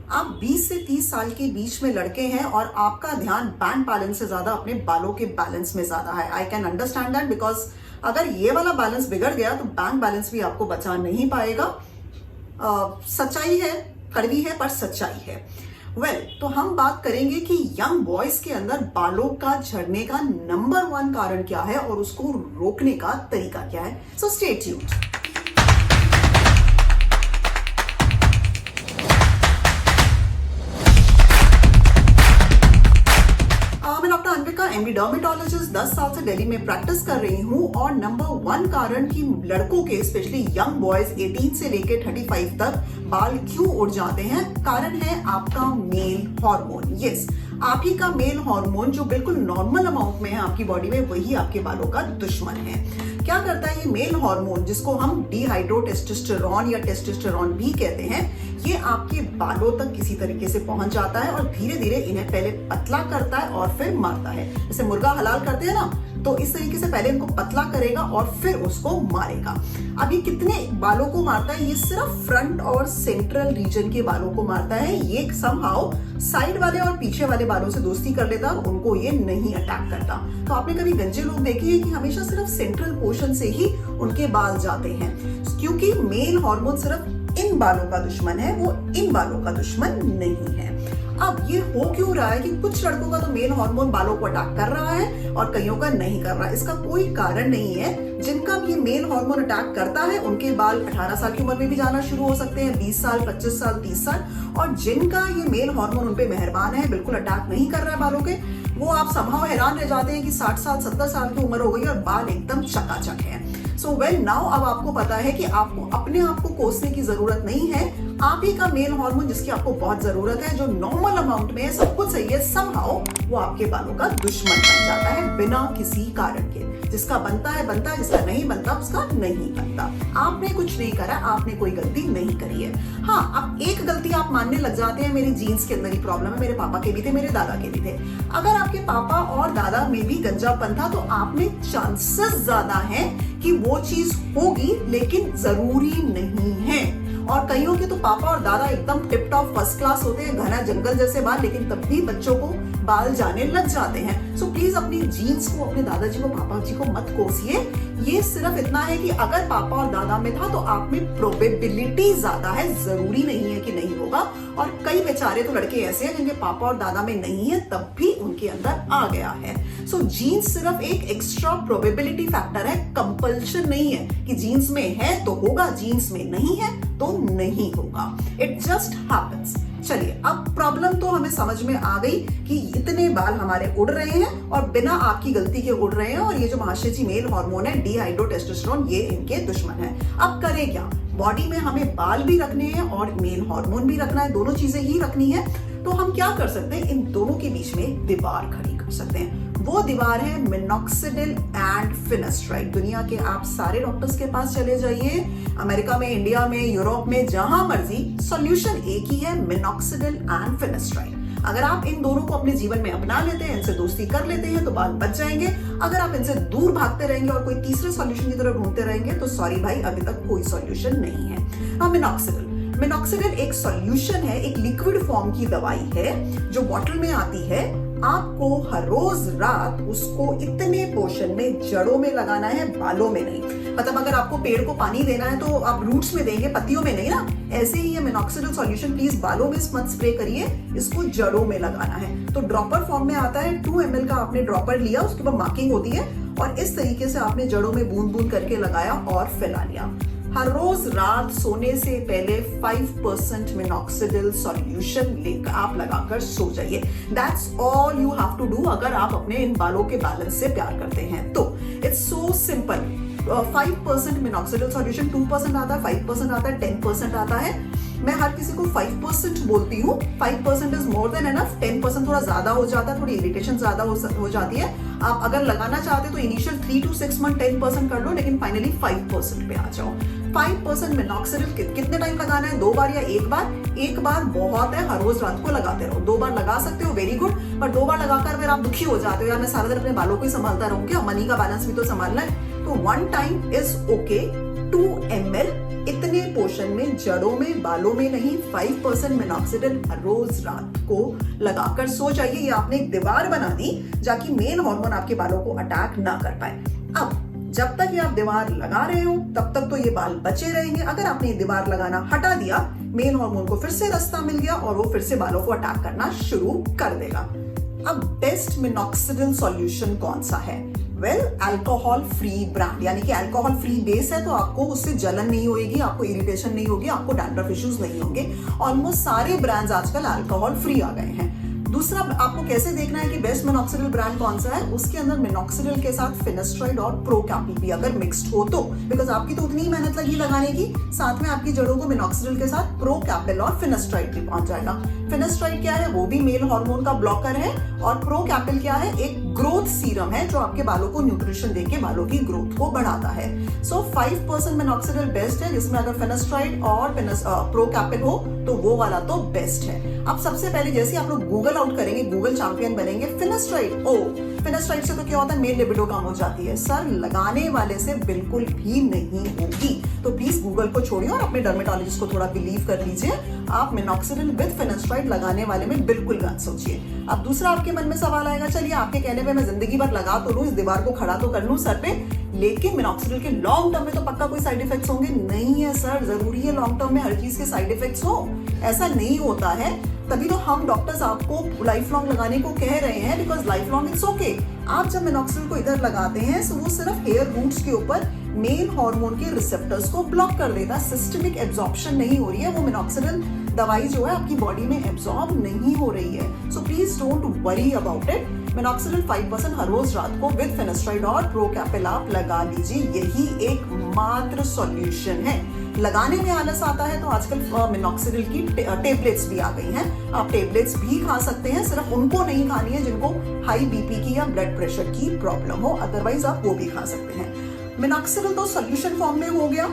आप 20 से 30 साल के बीच में लड़के हैं और आपका ध्यान बैंक बैलेंस से ज्यादा अपने बालों के बैलेंस में ज्यादा है। I can understand that, because अगर ये वाला बैलेंस बिगड़ गया तो बैंक बैलेंस भी आपको बचा नहीं पाएगा। सच्चाई है, कड़वी है पर सच्चाई है। तो हम बात करेंगे कि यंग बॉयज के अंदर बालों का झड़ने का नंबर 1 कारण क्या है और उसको रोकने का तरीका क्या है। So stay tuned. MD dermatologist 10 साल से दिल्ली में प्रैक्टिस कर रही हूँ और नंबर 1 कारण कि लड़कों के स्पेशली यंग बॉयज 18 से लेकर 35 तक बाल क्यों उड़ जाते हैं, कारण है आपका मेल हार्मोन। यस, आप ही का मेल हार्मोन जो बिल्कुल नॉर्मल अमाउंट में है आपकी बॉडी में, वही आपके बालों का दुश्मन है। क्या करता है ये मेल हार्मोन, जिसको हम डिहाइड्रोटेस्टोस्टेरोन या टेस्टोस्टेरोन भी कहते हैं, ये आपके बालों तक किसी तरीके से पहुंच जाता है और धीरे धीरे इन्हें पहले पतला करता है और फिर मारता है। जैसे मुर्गा हलाल करते हैं ना, तो इस तरीके से पहले इनको पतला करेगा और फिर उसको मारेगा। अब ये कितने बालों को मारता है? ये सिर्फ फ्रंट और सेंट्रल रीजन के बालों को मारता है। ये समहाउ साइड वाले और पीछे वाले बालों से दोस्ती कर लेता है, उनको ये नहीं अटैक करता। तो आपने कभी गंजे लोग देखे हैं कि हमेशा सिर्फ सेंट्रल पोर्शन से ही उनके बाल जाते हैं, क्योंकि मेल हार्मोन सिर्फ इन बालों का दुश्मन है, वो इन बालों का दुश्मन नहीं है। अब ये हो क्यों रहा है कि कुछ लड़कों का तो मेल हार्मोन बालों को अटैक कर रहा है और कईयों का नहीं कर रहा है? इसका कोई कारण नहीं है। जिनका ये मेल हार्मोन अटैक करता है उनके बाल 18 साल की उम्र में भी जाना शुरू हो सकते हैं, 20 साल, 25 साल, 30 साल। और जिनका ये मेल हार्मोन उन पे मेहरबान है, बिल्कुल अटैक नहीं कर रहा है बालों के, वो आप समहाउ हैरान रह जाते हैं कि 60 साल 70 साल की उम्र हो गई और बाल एकदम चकाचक है। सो नाउ अब आपको पता है कि आपको अपने आप को कोसने की जरूरत नहीं है। आप ही का मेल हार्मोन जिसकी आपको बहुत जरूरत है, जो नॉर्मल अमाउंट में है, सब कुछ सही है, समहाउ वो आपके बालों का दुश्मन बन जाता है बिना किसी कारण के। जिसका बनता है बनता है, जिसका नहीं बनता उसका नहीं बनता। आपने कुछ नहीं करा, आपने कोई गलती नहीं करी है। हाँ, अब एक गलती आप मानने लग जाते हैं, मेरे जीन्स के अंदर ही प्रॉब्लम है, मेरे पापा के भी थे, मेरे दादा के भी थे। अगर आपके पापा और दादा में भी गंजापन था तो आप में चांसेस ज्यादा है कि वो चीज होगी, लेकिन जरूरी नहीं है। और कईयों के तो पापा और दादा एकदम टिप टॉप फर्स्ट क्लास होते हैं, घना जंगल जैसे बाल, लेकिन तब भी बच्चों को बाल जाने लग जाते हैं। सो प्लीज अपनी जीन्स को, अपने दादाजी को, पापा जी को मत कोसिए। ये सिर्फ इतना है कि अगर पापा और दादा में था तो आप में प्रोबेबिलिटी ज्यादा है, जरूरी नहीं है कि नहीं होगा। और कई बेचारे तो लड़के ऐसे हैं जिनके पापा और दादा में नहीं है, तब भी उनके अंदर आ गया है। सो जीन्स सिर्फ एक एक्स्ट्रा प्रोबेबिलिटी फैक्टर है, कंपल्शन नहीं है कि जीन्स में है तो होगा, जीन्स में नहीं है तो नहीं होगा। It just happens. चलिए, अब प्रॉब्लम तो हमें समझ में आ गई कि इतने बाल हमारे उड़ रहे हैं और बिना आपकी गलती के उड़ रहे हैं, और ये जो महाशयजी मेल हार्मोन है डिहाइड्रोटेस्टोस्टेरोन, ये इनके दुश्मन है। अब करें क्या? बॉडी में हमें बाल भी रखने हैं और मेल हार्मोन भी रखना है, दोनों चीजें ही रखनी है। तो हम क्या कर सकते हैं? इन दोनों के बीच में दीवार खड़ी कर सकते हैं। वो दीवार है मिनॉक्सिडिल एंड फिनेस्ट्राइड। दुनिया के आप सारे डॉक्टर्स के पास चले जाइए, अमेरिका में, इंडिया में, यूरोप में, जहां मर्जी, सॉल्यूशन एक ही है, मिनॉक्सिडिल एंड फिनेस्ट्राइड। अगर आप इन दोनों को अपने जीवन में अपना लेते हैं, इनसे दोस्ती कर लेते हैं, तो बाल बच जाएंगे। अगर आप इनसे दूर भागते रहेंगे और कोई तीसरे सॉल्यूशन की तरफ ढूंढते रहेंगे तो सॉरी भाई, अभी तक कोई सॉल्यूशन नहीं है। हाँ, मिनॉक्सिडिल एक सॉल्यूशन है, एक लिक्विड फॉर्म की दवाई है जो बॉटल में आती है। आपको हर रोज रात उसको इतने पोर्शन में जड़ों में लगाना है, बालों में नहीं। मतलब अगर आपको पेड़ को पानी देना है तो आप रूट्स में देंगे, पत्तियों में नहीं ना। ऐसे ही ये मिनॉक्सिडिल सॉल्यूशन प्लीज बालों में मत स्प्रे करिए, इसको जड़ों में लगाना है। तो ड्रॉपर फॉर्म में आता है, 2 ml का आपने ड्रॉपर लिया, उसके ऊपर मार्किंग होती है और इस तरीके से आपने जड़ों में बूंद बूंद करके लगाया और फैला लिया। हर रोज रात सोने से पहले 5% मिनॉक्सिडिल सॉल्यूशन लेकर आप लगाकर सो जाइए। That's all you have to do अगर आप अपने इन बालों के बैलेंस से प्यार करते हैं तो। It's so simple. 5% minoxidil solution, 2% आता है, 5% आता है, 10% आता है। मैं हर किसी को 5% बोलती हूँ। 5% इज मोर देन एनफ। 10% थोड़ा ज्यादा हो जाता है, थोड़ी इरिटेशन ज्यादा हो जाती है। आप अगर लगाना चाहते हो तो इनिशियल 3 to 6 मंथ 10% कर लो, लेकिन फाइनली 5% पे आ जाओ। 5% मिनॉक्सिडिल कितने टाइम लगाना है? 2 बार या 1 बार? 1 बार बहुत है, हर रोज रात को लगाते रहो। 2 बार लगा सकते हो, वेरी गुड। पर 2 बार लगाकर अगर आप दुखी हो जाते हो, यार मैं सारा दिन अपने बालों को ही संभालता रहूं क्या, मनी का बैलेंस भी तो संभालना है, तो 1 टाइम इज ओके। 2 2 ml इतने पोर्शन में जड़ों में, बालों में नहीं, 5% मिनॉक्सिडिल रोज रात को लगाकर सो जाइए। ये आपने एक दीवार बना दी जाकि मेल हार्मोन आपके बालों को अटैक ना कर पाए। अब जब तक ये आप दीवार लगा रहे हो तब तक तो ये बाल बचे रहेंगे। अगर आपने ये दीवार लगाना हटा दिया, मेल हार्मोन को फिर से रास्ता मिल गया और वो फिर से बालों को अटैक करना शुरू कर देगा। अब बेस्ट मिनॉक्सिडिल सॉल्यूशन कौन सा है? वेल, अल्कोहल फ्री ब्रांड, यानी कि अल्कोहल फ्री बेस है तो आपको उससे जलन नहीं होगी, आपको इरिटेशन नहीं होगी, आपको डैंड्रफ इश्यूज नहीं होंगे। ऑलमोस्ट सारे ब्रांड्स आजकल अल्कोहल फ्री आ गए हैं। दूसरा, आपको कैसे देखना है कि बेस्ट मिनॉक्सिडिल ब्रांड कौन सा है? उसके अंदर मिनॉक्सिडिल के साथ फिनेस्ट्राइड और प्रोकैपिल भी अगर मिक्स्ड हो तो, बिकॉज आपकी तो उतनी ही मेहनत लगी लगाने की, साथ में आपकी जड़ों को मिनॉक्सिडिल के साथ प्रोकैपिल और फिनेस्ट्राइड भी पहुंच जाएगा। फिनेस्ट्राइड क्या है? वो भी मेल हार्मोन का ब्लॉकर है। और प्रोकैपिल क्या है? एक ग्रोथ सीरम है जो आपके बालों को न्यूट्रिशन देके बालों की ग्रोथ को बढ़ाता है। सो 5% मिनॉक्सिडिल बेस्ट है, जिसमें अगर फिनेस्ट्राइड और प्रोकैपिल हो तो वो वाला तो बेस्ट है। अब सबसे पहले जैसे आप लोग गूगल आउट करेंगे, गूगल चैंपियन बनेंगे, फिनेस्ट्राइड, ओ फिनेस्ट्राइड से तो क्या होता है? मेल लिबिडो कम हो जाती है। सर, लगाने वाले से बिल्कुल भी नहीं होगी। तो प्लीज गूगल को छोड़िए और अपने डर्मेटोलॉजिस्ट को थोड़ा बिलीव कर लीजिए। आप मिनॉक्सिडिल विद फिनेस्ट्राइड लगाने वाले में बिल्कुल मत सोचिए। अब दूसरा आपके मन में सवाल आएगा, चलिए आपके कहने पे मैं जिंदगी भर लगा तो लूं, इस दीवार को खड़ा तो कर लूं सर पे, लेकिन मिनॉक्सिडिल के लॉन्ग टर्म में तो पक्का कोई साइड इफेक्ट्स होंगे? नहीं है सर, जरूरी है लॉन्ग टर्म में हर चीज के साइड इफेक्ट्स हो? ऐसा नहीं होता है। तभी तो हम डॉक्टर्स आपको लाइफ लॉन्ग लगाने को कह रहे हैं, because life long it's okay. आप जब मिनॉक्सिडिल को इधर लगाते हैं तो वो सिर्फ हेयर रूट्स के ऊपर मेल हार्मोन के रिसेप्टर्स को ब्लॉक कर देता है। सिस्टमिक एब्जॉर्प्शन नहीं हो रही है, वो मिनॉक्सिडिल दवाई जो है आपकी बॉडी में एब्जॉर्ब नहीं हो रही है। So please don't worry about it. Minoxidil 5% हर रोज रात को विद फिनेस्ट्राइड और प्रोकैपिल आप लगा लीजिए, यही एक मात्र सॉल्यूशन है। लगाने में आलस आता है तो आजकल मिनॉक्सिडिल की टेबलेट्स भी आ गई हैं। आप टेबलेट्स भी खा सकते हैं, सिर्फ उनको नहीं खानी है जिनको हाई बीपी की या ब्लड प्रेशर की प्रॉब्लम हो, अदरवाइज आप वो भी खा सकते हैं। मिनॉक्सिडिल तो सॉल्यूशन फॉर्म में हो गया।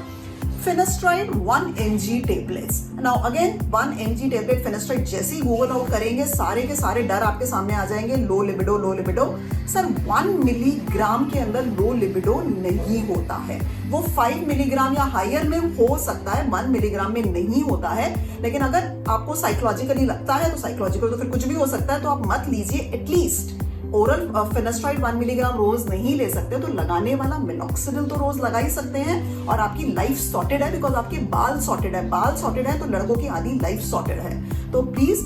Finasteride 1 mg tablets. Now again 1 mg tablet finasteride जैसे ही गूगल आउट करेंगे, सारे के सारे डर आपके सामने आ जाएंगे। Low libido, low libido. Sir, 1 milligram के अंदर लो लिबिडो नहीं होता है। वो 5 मिलीग्राम या हायर में हो सकता है, 1 मिलीग्राम में नहीं होता है। लेकिन अगर आपको साइकोलॉजिकली लगता है तो साइकोलॉजिकल तो फिर कुछ भी हो सकता है, तो आप मत लीजिए। एटलीस्ट ओरल फिनेस्ट्राइड 1 मिलीग्राम रोज नहीं ले सकते तो लगाने वाला मिनॉक्सिडिल तो रोज लगा ही सकते हैं। और आपकी लाइफ सॉर्टेड है, बिकॉज आपके बाल सॉर्टेड है। बाल सॉर्टेड है तो लड़कों की आधी लाइफ सॉर्टेड है। तो प्लीज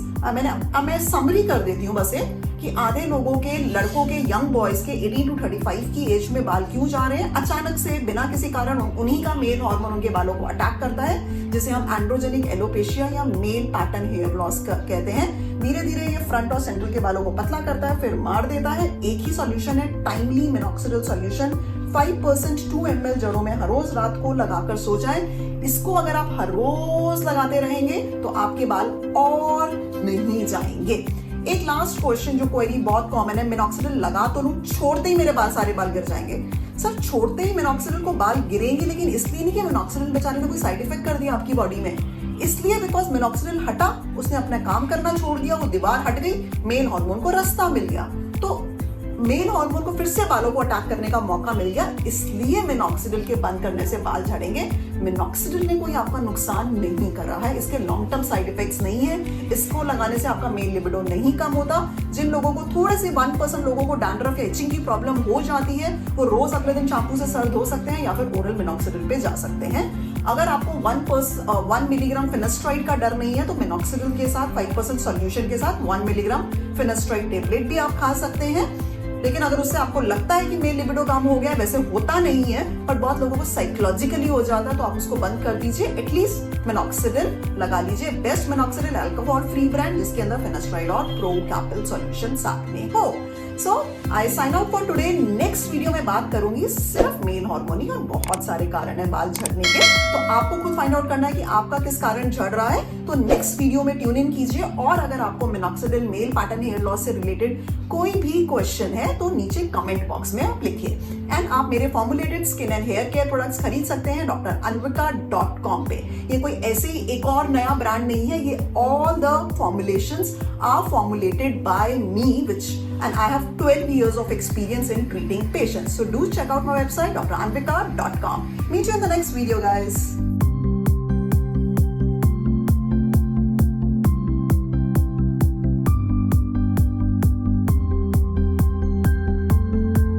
मैं समरी कर देती हूँ बस कि आधे लोगों के, लड़कों के, यंग बॉयज के 18 to 35 की एज में बाल क्यों जा रहे हैं? अचानक से बिना किसी कारण उन्हीं का मेल हार्मोन उनके बालों को अटैक करता है, जिसे हम एंड्रोजेनिक एलोपेशिया या मेल पैटर्न हेयर लॉस कहते हैं। धीरे धीरे ये फ्रंट और सेंट्रल के बालों को पतला करता है, फिर मार देता है। एक ही सॉल्यूशन है, टाइमली मिनॉक्सिडिल सॉल्यूशन 5% 2 ml जड़ों में हर रोज रात को लगाकर सो जाएं। इसको अगर आप हर रोज लगाते रहेंगे तो आपके बाल और नहीं जाएंगे। एक लास्ट क्वेश्चन जो क्वेरी बहुत कॉमन है, मिनॉक्सिडिल लगा तो लूं, छोड़ते ही मेरे बाल सारे बाल गिर जाएंगे। सर, छोड़ते ही मिनॉक्सिडिल को बाल गिरेंगे, लेकिन इसलिए नहीं कि मिनॉक्सिडिल बेचारे ने कोई साइड इफेक्ट कर दिया आपकी बॉडी में, इसलिए बिकॉज मिनॉक्सिडिल हटा, उसने अपना काम करना छोड़ दिया, वो दीवार हट गई, मेल हार्मोन को रास्ता मिल गया, तो मेल हार्मोन को फिर से बालों को अटैक करने का मौका मिल गया, इसलिए मिनॉक्सिडिल के बंद करने से बाल झड़ेंगे। मिनॉक्सिडिल ने कोई आपका नुकसान नहीं कर रहा है, इसके लॉन्ग टर्म साइड इफेक्ट्स नहीं है, इसको लगाने से आपका मेल लिबिडो नहीं कम होता। जिन लोगों को थोड़े से 1% लोगों को डैंड्रफ या इचिंग की प्रॉब्लम हो जाती है, वो रोज अगले दिन शैम्पू से सर धो सकते हैं या फिर ओरल मिनॉक्सिडिल पे जा सकते हैं। अगर आपको 1 मिलीग्राम फिनेस्ट्राइड का डर नहीं है तो मिनॉक्सिडिल के साथ 5% सॉल्यूशन के साथ 1 मिलीग्राम फिनेस्ट्राइड टेबलेट भी आप खा सकते हैं। लेकिन अगर उससे आपको लगता है कि मेल लिबिडो कम हो गया, वैसे होता नहीं है, पर बहुत लोगों को साइकोलॉजिकली हो जाता है, तो आप उसको बंद कर दीजिए। एटलीस्ट मिनॉक्सिडिल लगा लीजिए। Best minoxidil alcohol free brand, जिसके अंदर फिनेस्ट्राइड और प्रोकैपिल सॉल्यूशन साथ में हो। So I sign out for today. Next video में बात करूंगी सिर्फ मेल हार्मोन, और बहुत सारे कारण है बाल झड़ने के, तो आपको खुद फाइंड आउट करना है कि आपका किस कारण झड़ रहा है। तो नेक्स्ट वीडियो में ट्यून इन कीजिए। और अगर आपको minoxidil male pattern hair loss से रिलेटेड कोई भी क्वेश्चन है तो नीचे कमेंट बॉक्स में आप लिखिए। एंड आप मेरे formulated skin and hair care products खरीद सकते हैं dranvika.com पे। ये कोई ऐसे ही एक और नया ब्रांड नहीं है, ये all the formulations are formulated by me, which and I have 12 years of experience in treating patients. So do check out my website, dranvika.com. Meet you in the next video, guys.